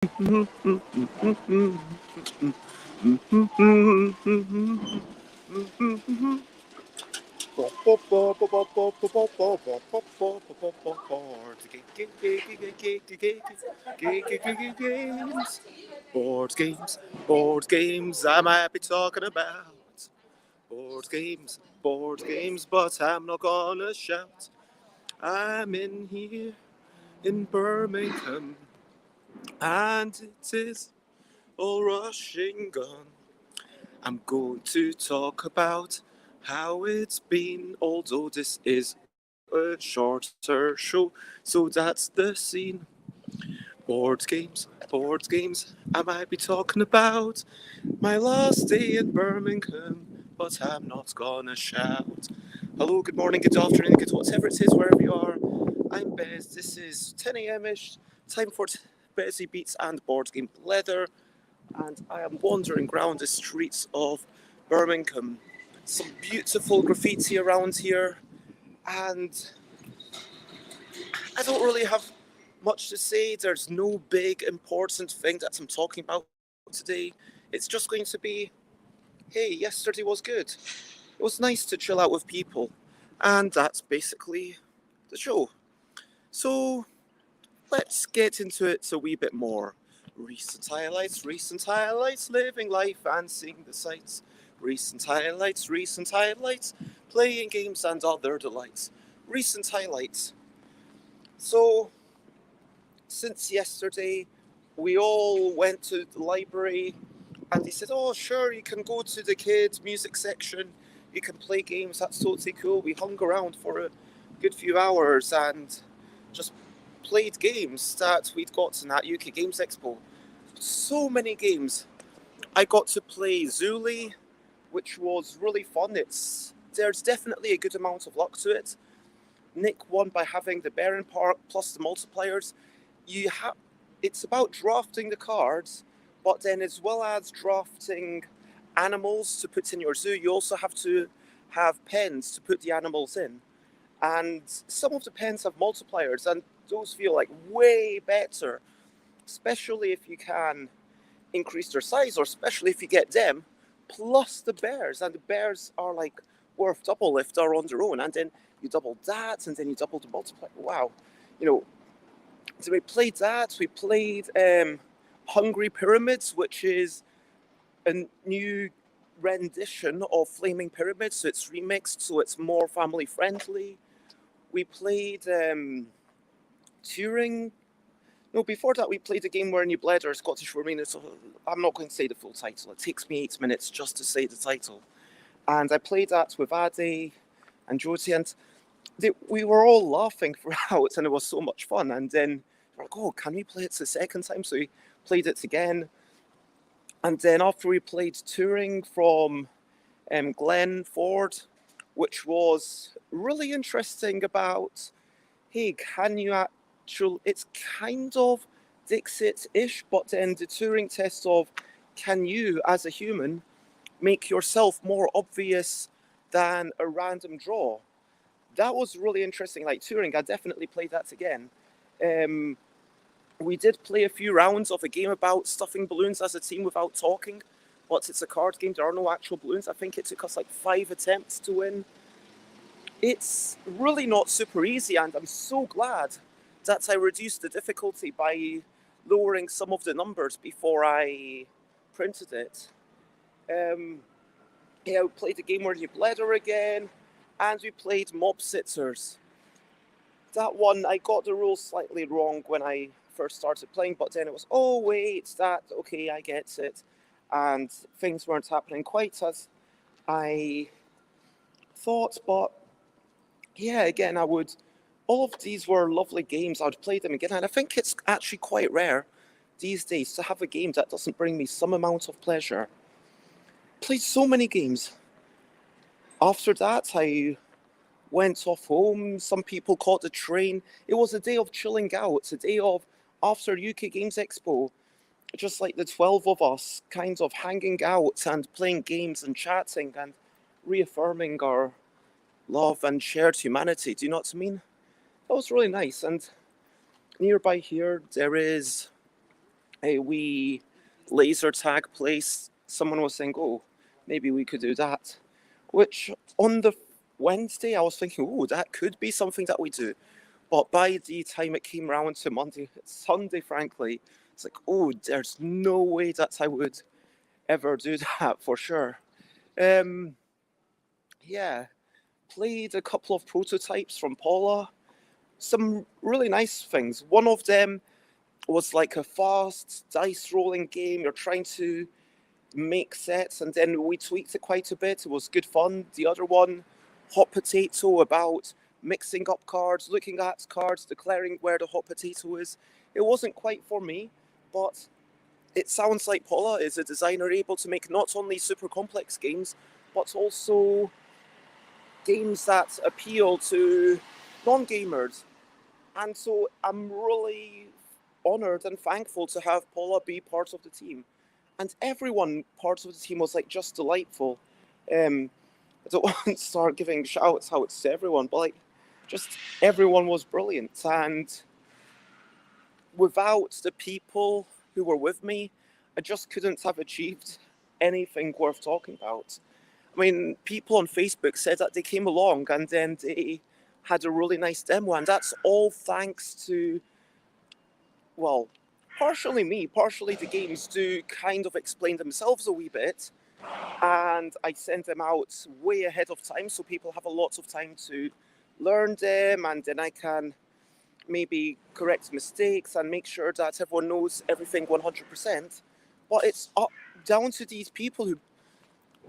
Board games, I might be talking about. Board games, but I'm not gonna shout. I'm in here in Birmingham, and it is all rushing on. I'm going to talk about how it's been, although this is a shorter show, so that's the scene. Board games, I might be talking about my last day in Birmingham, but I'm not gonna shout. Hello, good morning, good afternoon, good whatever it is, wherever you are. I'm Bez. This is 10 a.m. ish, time for Bezzy Beats and Board Game Leather, and I am wandering around the streets of Birmingham. Some beautiful graffiti around here, and I don't really have much to say. There's no big important thing that I'm talking about today. It's just going to be, hey, yesterday was good. It was nice to chill out with people, and that's basically the show. So let's get into it a wee bit more. Recent highlights, living life and seeing the sights. Recent highlights, playing games and other delights. Recent highlights. So, since yesterday, we all went to the library and they said, oh, sure, you can go to the kids' music section, you can play games, that's totally cool. We hung around for a good few hours and just played games that we'd gotten at UK Games Expo. So many games. I got to play Zuli, which was really fun. There's definitely a good amount of luck to it. Nick won by having the Baron part plus the multipliers. It's about drafting the cards, but then as well as drafting animals to put in your zoo, you also have to have pens to put the animals in. And some of the pens have multipliers, and those feel like way better, especially if you can increase their size, or especially if you get them plus the bears, and the bears are like worth double if they're on their own, and then you double that, and then you double the multiplier. Wow, you know. So we played that. We played Hungry Pyramids, which is a new rendition of Flaming Pyramids. So it's remixed, so it's more family friendly. We played Turing. No, before that we played a game where you bled or Scottish Remainer. So I'm not going to say the full title. It takes me 8 minutes just to say the title. And I played that with Ade and Josie, and we were all laughing throughout, and it was so much fun. And then we're like, oh, can we play it the second time? So we played it again. And then after we played Touring from Glenn Ford, which was really interesting about, hey, can you actually, it's kind of Dixit-ish, but then the Turing test of, can you, as a human, make yourself more obvious than a random draw? That was really interesting. Like Turing, I definitely played that again. We did play a few rounds of a game about stuffing balloons as a team without talking, but it's a card game. There are no actual balloons. I think it took us like 5 attempts to win. It's really not super easy, and I'm so glad that I reduced the difficulty by lowering some of the numbers before I printed it. We played a game where you bladder again, and we played Mob Sitters. That one, I got the rules slightly wrong when I first started playing, but then it was, oh wait, okay, I get it. And things weren't happening quite as I thought, but yeah, again, all of these were lovely games. I would play them again, and I think it's actually quite rare these days to have a game that doesn't bring me some amount of pleasure. Played so many games. After that, I went off home. Some people caught the train. It was a day of chilling out. It's a day of, after UK Games Expo, just like the 12 of us kind of hanging out and playing games and chatting and reaffirming our love and shared humanity. Do you know what I mean? That was really nice. And nearby here, there is a wee laser tag place. Someone was saying, oh, maybe we could do that. Which on the Wednesday, I was thinking, oh, that could be something that we do. But by the time it came round to Sunday, frankly, it's like, oh, there's no way that I would ever do that for sure. Um, yeah, played a couple of prototypes from Paula. Some really nice things. One of them was like a fast dice rolling game. You're trying to make sets, and then we tweaked it quite a bit. It was good fun. The other one, hot potato, about mixing up cards, looking at cards, declaring where the hot potato is. It wasn't quite for me, but it sounds like Paula is a designer able to make not only super complex games, but also games that appeal to non-gamers. And so I'm really honoured and thankful to have Paula be part of the team. And everyone part of the team was like just delightful. I don't want to start giving shouts out to everyone, but like just everyone was brilliant. And without the people who were with me, I just couldn't have achieved anything worth talking about. I mean, people on Facebook said that they came along and then they had a really nice demo, and that's all thanks to, well, partially me, partially the games do kind of explain themselves a wee bit, and I send them out way ahead of time so people have a lot of time to learn them, and then I can maybe correct mistakes and make sure that everyone knows everything 100%. But it's up down to these people who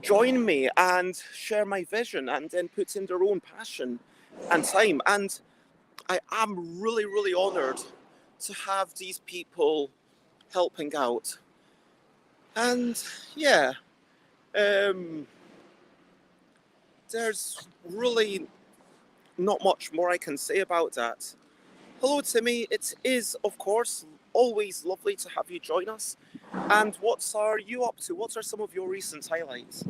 join me and share my vision and then put in their own passion and time. And I am really, really honoured to have these people helping out. And yeah, there's really not much more I can say about that. Hello, Timmy. It is, of course, always lovely to have you join us. And what are you up to? What are some of your recent highlights?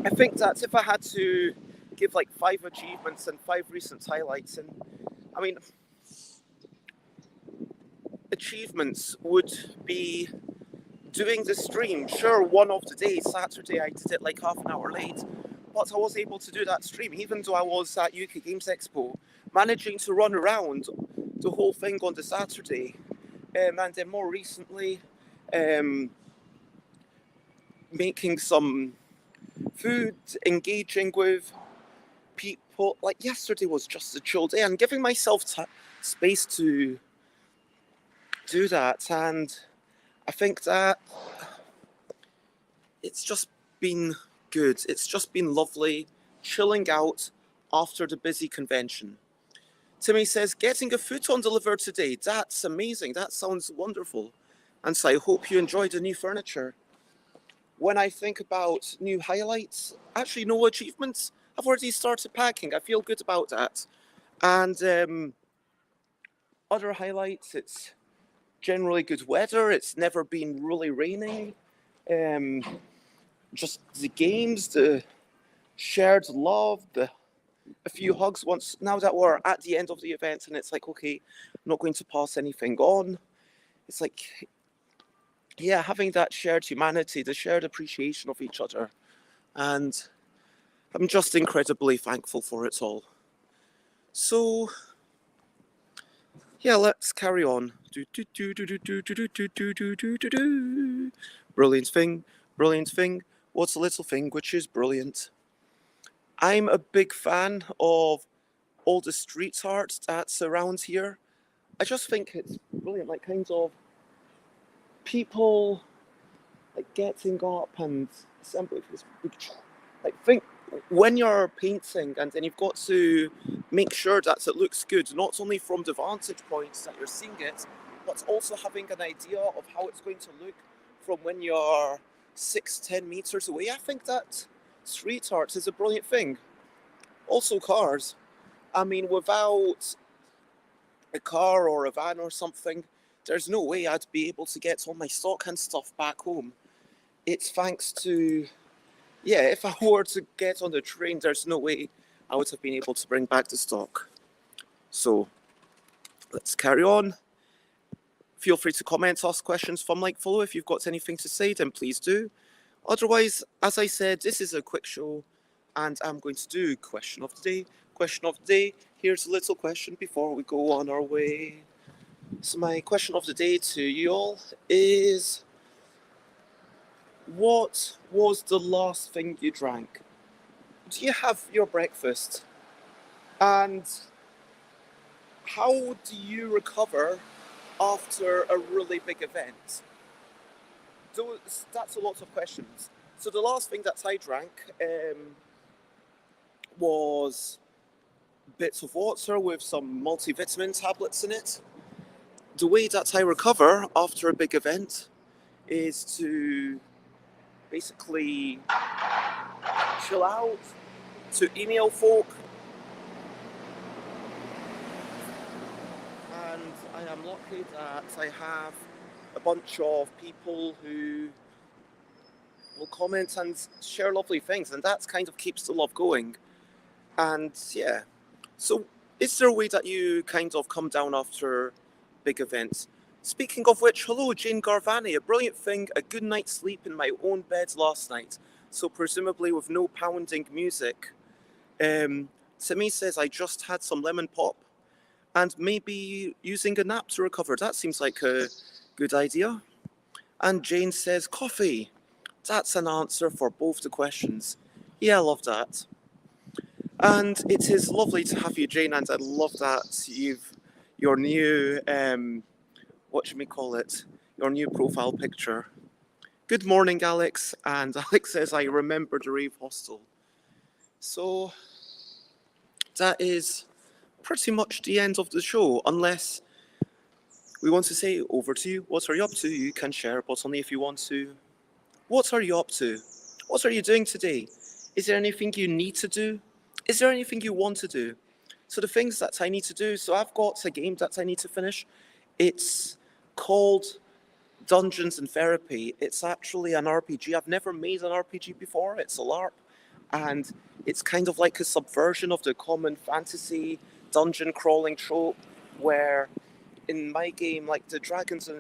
I think that if I had to give like 5 achievements and 5 recent highlights, and I mean, achievements would be doing the stream. Sure, one of the days, Saturday, I did it like half an hour late, but I was able to do that stream, even though I was at UK Games Expo, managing to run around the whole thing on the Saturday. And then more recently, making some food, engaging with people. Like yesterday was just a chill day, and giving myself space to do that. And I think that it's just been good. It's just been lovely chilling out after the busy convention. Timmy says, getting a futon delivered today. That's amazing. That sounds wonderful. And so I hope you enjoyed the new furniture. When I think about new highlights, actually no achievements. I've already started packing. I feel good about that. And other highlights, it's generally good weather. It's never been really raining. Just the games, the shared love, a few hugs once. Now that we're at the end of the event and it's like, okay, I'm not going to pass anything on. It's like, yeah, having that shared humanity, the shared appreciation of each other. And I'm just incredibly thankful for it all. So, yeah, let's carry on. Brilliant thing, brilliant thing. What's a little thing which is brilliant? I'm a big fan of all the street art that's around here. I just think it's brilliant, like kind of people like getting up and assembling this. Like think when you're painting and then you've got to make sure that it looks good, not only from the vantage points that you're seeing it, but also having an idea of how it's going to look from when you're 6-10 meters away. I think that street art is a brilliant thing. Also cars. I mean, without a car or a van or something, there's no way I'd be able to get all my stock and stuff back home. It's thanks to, yeah, if I were to get on the train, there's no way I would have been able to bring back the stock. So, let's carry on. Feel free to comment, ask questions from like follow. If you've got anything to say, then please do. Otherwise, as I said, this is a quick show, and I'm going to do question of the day. Question of the day. Here's a little question before we go on our way. So my question of the day to you all is, what was the last thing you drank? Do you have your breakfast? And how do you recover after a really big event? That's a lot of questions. So the last thing that I drank was bits of water with some multivitamin tablets in it. The way that I recover after a big event is to basically chill out, to email folk, and I am lucky that I have a bunch of people who will comment and share lovely things, and that kind of keeps the love going. And yeah, so is there a way that you kind of come down after big events? Speaking of which, hello Jane Garvani, a brilliant thing, a good night's sleep in my own bed last night, so presumably with no pounding music. Timmy says I just had some lemon pop and maybe using a nap to recover. That seems like a good idea. And Jane says coffee. That's an answer for both the questions. Yeah, I love that. And it is lovely to have you, Jane, and I love that your new, what should we call it? Your new profile picture. Good morning, Alex. And Alex says, I remember the rave hostel. So that is pretty much the end of the show, unless we want to say over to you. What are you up to? You can share, but only if you want to. What are you up to? What are you doing today? Is there anything you need to do? Is there anything you want to do? So the things that I need to do, so I've got a game that I need to finish. It's called Dungeons and Therapy. It's actually an RPG. I've never made an RPG before. It's a LARP. And it's kind of like a subversion of the common fantasy dungeon crawling trope, where in my game, like the dragons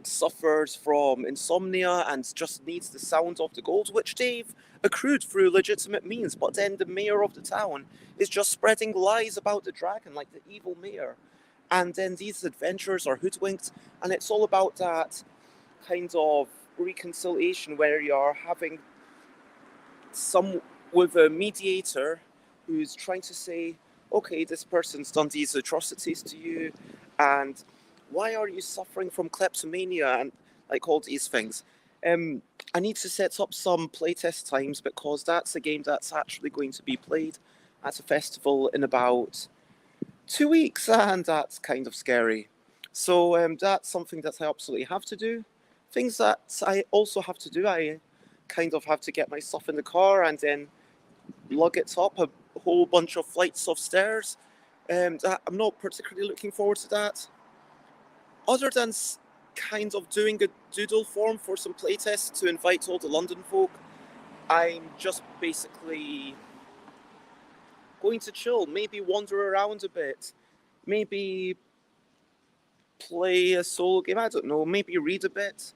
suffers from insomnia and just needs the sound of the gold, which they've accrued through legitimate means. But then the mayor of the town is just spreading lies about the dragon, like the evil mayor. And then these adventurers are hoodwinked, and it's all about that kind of reconciliation where you're having some with a mediator who's trying to say, okay, this person's done these atrocities to you, and why are you suffering from kleptomania and like all these things. I need to set up some playtest times because that's a game that's actually going to be played at a festival in about 2 weeks, and that's kind of scary. So that's something that I absolutely have to do. Things that I also have to do, I kind of have to get my stuff in the car and then lug it up a whole bunch of flights of stairs. That I'm not particularly looking forward to that. Other than kind of doing a doodle form for some playtests to invite all the London folk, I'm just basically going to chill, maybe wander around a bit, maybe play a solo game, I don't know, maybe read a bit.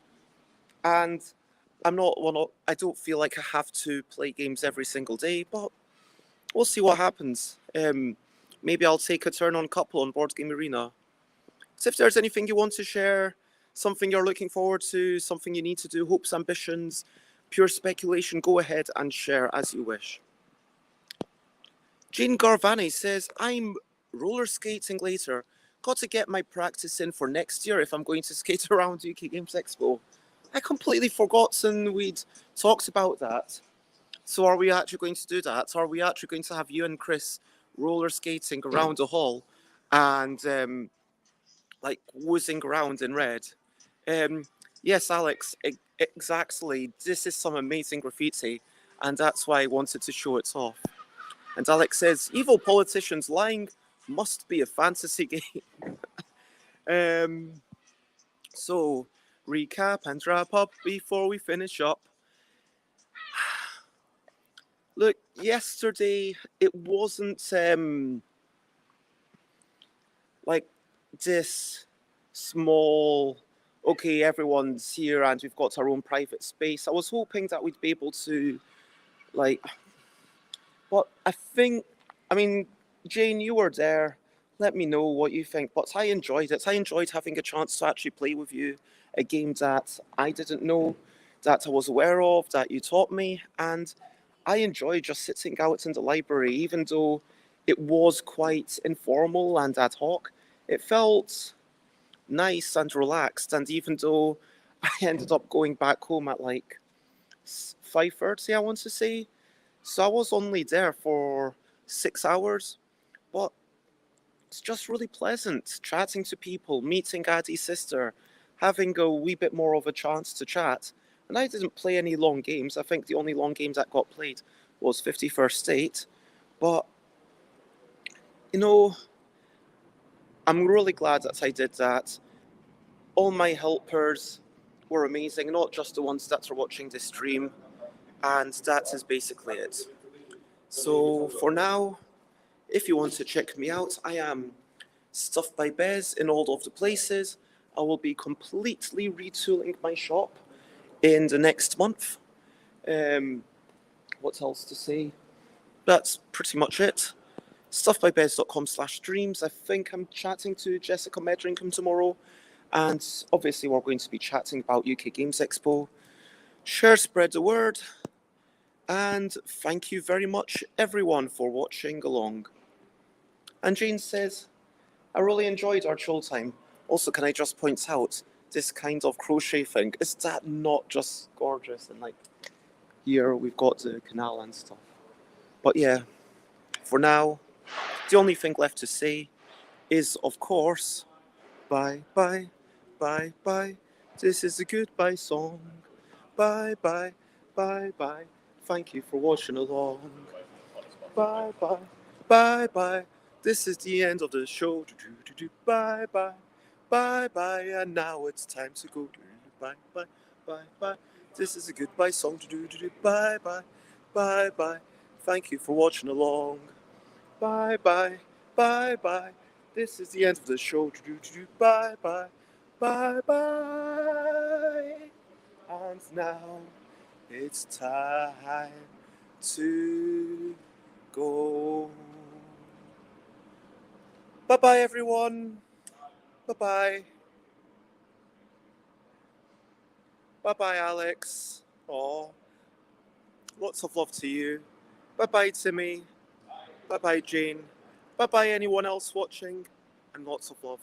And I don't feel like I have to play games every single day, but we'll see what happens. Maybe I'll take a turn on couple on Board Game Arena. So if there's anything you want to share, something you're looking forward to, something you need to do, hopes, ambitions, pure speculation, go ahead and share as you wish. Jane Garvani says, I'm roller skating later. Got to get my practice in for next year if I'm going to skate around UK Games Expo. I completely forgotten we'd talked about that. So are we actually going to do that? Are we actually going to have you and Chris roller skating around the hall and like whizzing around in red? Yes, Alex, exactly. This is some amazing graffiti, and that's why I wanted to show it off. And Alex says, evil politicians lying must be a fantasy game. So, recap and wrap up before we finish up. Look, yesterday it wasn't like this small, okay, everyone's here and we've got our own private space. I was hoping that we'd be able to, like, but I mean, Jane, you were there. Let me know what you think. But I enjoyed it. I enjoyed having a chance to actually play with you a game that I didn't know, that I was aware of, that you taught me. And I enjoyed just sitting out in the library, even though it was quite informal and ad hoc. It felt nice and relaxed. And even though I ended up going back home at like 5:30, I want to say, so I was only there for 6 hours, but it's just really pleasant chatting to people, meeting Addie's sister, having a wee bit more of a chance to chat. And I didn't play any long games. I think the only long game that got played was 51st State. But, you know, I'm really glad that I did that. All my helpers were amazing, not just the ones that are watching this stream. And that is basically it. So for now, if you want to check me out, I am Stuffed by Bez in all of the places. I will be completely retooling my shop in the next month. What else to say? That's pretty much it. stuffedbybez.com/streams. I think I'm chatting to Jessica Medringham tomorrow. And obviously we're going to be chatting about UK Games Expo. Share, spread the word. And thank you very much, everyone, for watching along. And Jane says, I really enjoyed our chill time. Also, can I just point out, this kind of crochet thing, is that not just gorgeous? And like, here we've got the canal and stuff. But yeah, for now, the only thing left to say is, of course, bye bye, bye bye. This is a goodbye song. Bye bye, bye bye. Thank you for watching along. Bye bye, bye bye. This is the end of the show. Bye bye, bye bye. And now it's time to go. Bye bye, bye bye. This is a goodbye song. Bye bye, bye bye. Thank you for watching along. Bye bye, bye bye. This is the end of the show. Bye bye, bye bye. And now it's time to go. Bye bye, everyone. Bye bye. Bye bye, Alex. Aw, lots of love to you. Bye bye, Timmy. Bye bye, Jane. Bye bye, anyone else watching. And lots of love.